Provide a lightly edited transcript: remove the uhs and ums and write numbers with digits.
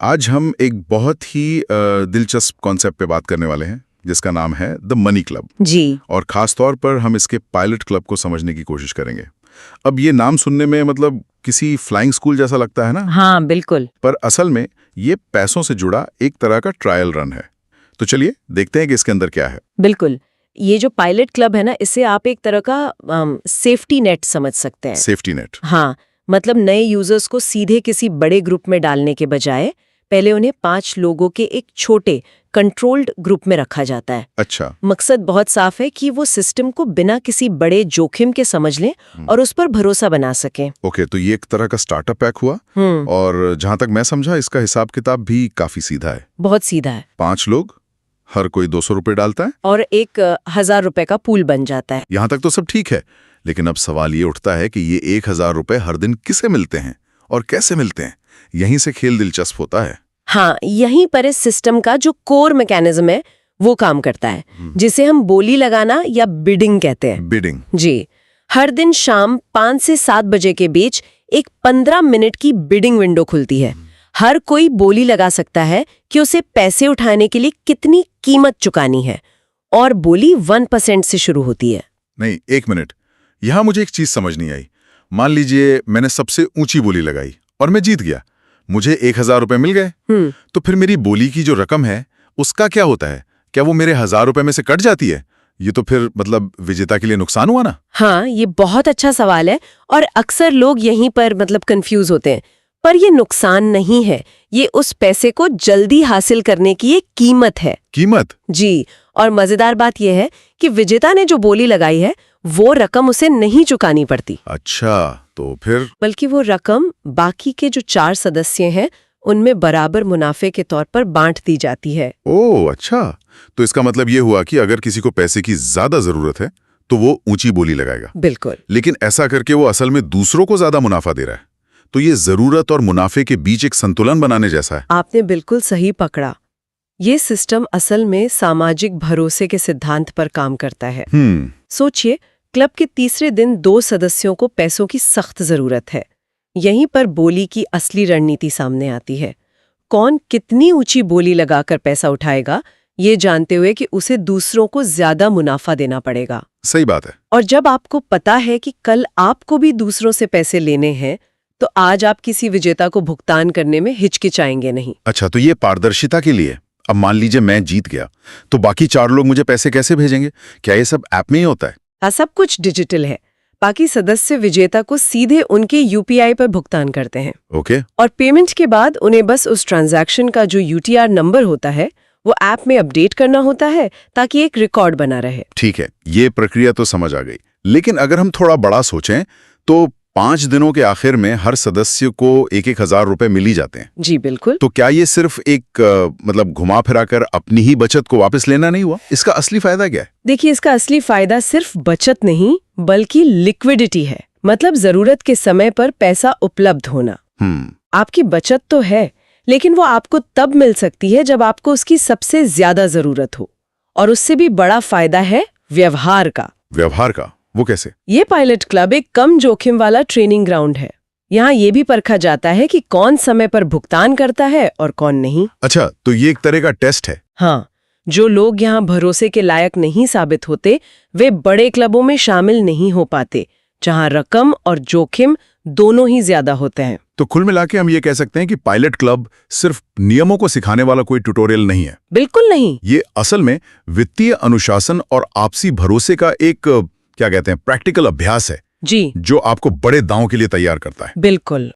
आज हम एक बहुत ही दिलचस्प कॉन्सेप्ट पे बात करने वाले हैं जिसका नाम है द मनी क्लब जी। और खास तौर पर हम इसके पायलट क्लब को समझने की कोशिश करेंगे। अब ये नाम सुनने में मतलब किसी फ्लाइंग स्कूल जैसा लगता है ना? हाँ बिल्कुल। पर असल में ये पैसों से जुड़ा एक तरह का ट्रायल रन है। तो चलिए देखते हैं कि इसके अंदर क्या है। बिल्कुल, ये जो पायलट क्लब है ना, इसे आप एक तरह का सेफ्टी नेट समझ सकते हैं। Safety net? हाँ, मतलब नए यूजर्स को सीधे किसी बड़े ग्रुप में डालने के बजाय पहले उन्हें 5 लोगों के एक छोटे कंट्रोल्ड ग्रुप में रखा जाता है। अच्छा। मकसद बहुत साफ है कि वो सिस्टम को बिना किसी बड़े जोखिम के समझ लें और उस पर भरोसा बना सकें। ओके, तो ये एक तरह का स्टार्टअप पैक हुआ और जहां तक मैं समझा इसका हिसाब किताब भी काफी सीधा है। बहुत सीधा है। 5 लोग, हर कोई 200 रुपए डालता है और एक 1000 रुपए का पूल बन जाता है। यहाँ तक तो सब ठीक है, लेकिन अब सवाल ये उठता है कि ये 1000 रुपए हर दिन किसे मिलते हैं और कैसे मिलते हैं। यहीं से खेल दिलचस्प होता है। हाँ, यहीं पर इस सिस्टम का जो कोर मैकेनिज्म है वो काम करता है, जिसे हम बोली लगाना या बिडिंग कहते हैं। बिडिंग? जी। हर दिन शाम 5 से 7 बजे के बीच एक 15 मिनट की बिडिंग विंडो खुलती है। हर कोई बोली लगा सकता है कि उसे पैसे उठाने के लिए कितनी कीमत चुकानी है, और बोली 1% से शुरू होती है। नहीं, 1 मिनट, यहां मुझे एक चीज समझ नहीं आई। मान लीजिए मैंने सबसे ऊंची बोली लगाई और मैं जीत गया, मुझे 1000 रुपए मिल गए। तो फिर मेरी बोली की जो रकम है उसका क्या होता है? क्या वो मेरे 1000 रुपए में से कट जाती है? ये तो फिर मतलब विजेता के लिए नुकसान हुआ ना? हाँ, ये बहुत अच्छा सवाल है और अक्सर लोग यहीं पर मतलब कंफ्यूज होते हैं। पर ये नुकसान नहीं है, ये उस पैसे को जल्दी हासिल करने की एक कीमत है। कीमत? जी। और मजेदार बात यह है कि विजेता ने जो बोली लगाई है वो रकम उसे नहीं चुकानी पड़ती। अच्छा, तो फिर? बल्कि वो रकम बाकी के जो 4 सदस्य हैं उनमें बराबर मुनाफे के तौर पर बांट दी जाती है। ओह अच्छा, तो इसका मतलब ये हुआ कि अगर किसी को पैसे की ज्यादा जरूरत है तो वो ऊंची बोली लगाएगा। बिल्कुल। लेकिन ऐसा करके वो असल में दूसरों को ज्यादा मुनाफा दे रहा है। तो ये जरूरत और मुनाफे के बीच एक संतुलन बनाने जैसा है। आपने बिल्कुल सही पकड़ा। ये सिस्टम असल में सामाजिक भरोसे के सिद्धांत पर काम करता है। सोचिए, क्लब के तीसरे दिन 2 सदस्यों को पैसों की सख्त जरूरत है। यहीं पर बोली की असली रणनीति सामने आती है। कौन कितनी ऊंची बोली लगाकर पैसा उठाएगा, ये जानते हुए कि उसे दूसरों को ज्यादा मुनाफा देना पड़ेगा। सही बात है। और जब आपको पता है कि कल आपको भी दूसरों से पैसे लेने हैं, तो आज आप किसी विजेता को भुगतान करने में हिचकिचाएंगे नहीं। अच्छा, तो ये पारदर्शिता के लिए। अब मान लीजिए मैं जीत गया, तो बाकी 4 लोग मुझे पैसे कैसे भेजेंगे? क्या ये सब ऐप में ही होता है? हाँ, सब कुछ डिजिटल है। बाकी सदस्य विजेता को सीधे उनके यूपीआई पर भुगतान करते हैं। ओके। और पेमेंट के बाद उन्हें बस उस ट्रांजैक्शन का जो यूटीआर नंबर होता है वो ऐप में अपडेट करना होता है ताकि एक रिकॉर्ड बना रहे। ठीक है, ये प्रक्रिया तो समझ आ गई। लेकिन अगर हम थोड़ा बड़ा सोचें तो 5 दिनों के आखिर में हर सदस्य को 1000 रुपए मिल ही जाते हैं। जी बिल्कुल। तो क्या ये सिर्फ एक मतलब घुमा फिरा कर अपनी ही बचत को वापस लेना नहीं हुआ? इसका असली फायदा क्या है? देखिए, इसका असली फायदा सिर्फ बचत नहीं बल्कि लिक्विडिटी है। मतलब जरूरत के समय पर पैसा उपलब्ध होना। आपकी बचत तो है, लेकिन वो आपको तब मिल सकती है जब आपको उसकी सबसे ज्यादा जरूरत हो। और उससे भी बड़ा फायदा है व्यवहार का। व्यवहार का? वो कैसे? ये पायलट क्लब एक कम जोखिम वाला ट्रेनिंग ग्राउंड है। यहाँ ये भी परखा जाता है कि कौन समय पर भुगतान करता है और कौन नहीं। अच्छा, तो ये एक तरह का टेस्ट है। हाँ, जो लोग यहाँ भरोसे के लायक नहीं साबित होते वे बड़े क्लबों में शामिल नहीं हो पाते, जहाँ रकम और जोखिम दोनों ही ज्यादा होते हैं। तो कुल मिला के हम ये कह सकते हैं कि पायलट क्लब सिर्फ नियमों को सिखाने वाला कोई ट्यूटोरियल नहीं है। बिल्कुल नहीं। ये असल में वित्तीय अनुशासन और आपसी भरोसे का एक क्या कहते हैं, प्रैक्टिकल अभ्यास है। जी। जो आपको बड़े दांव के लिए तैयार करता है। बिल्कुल।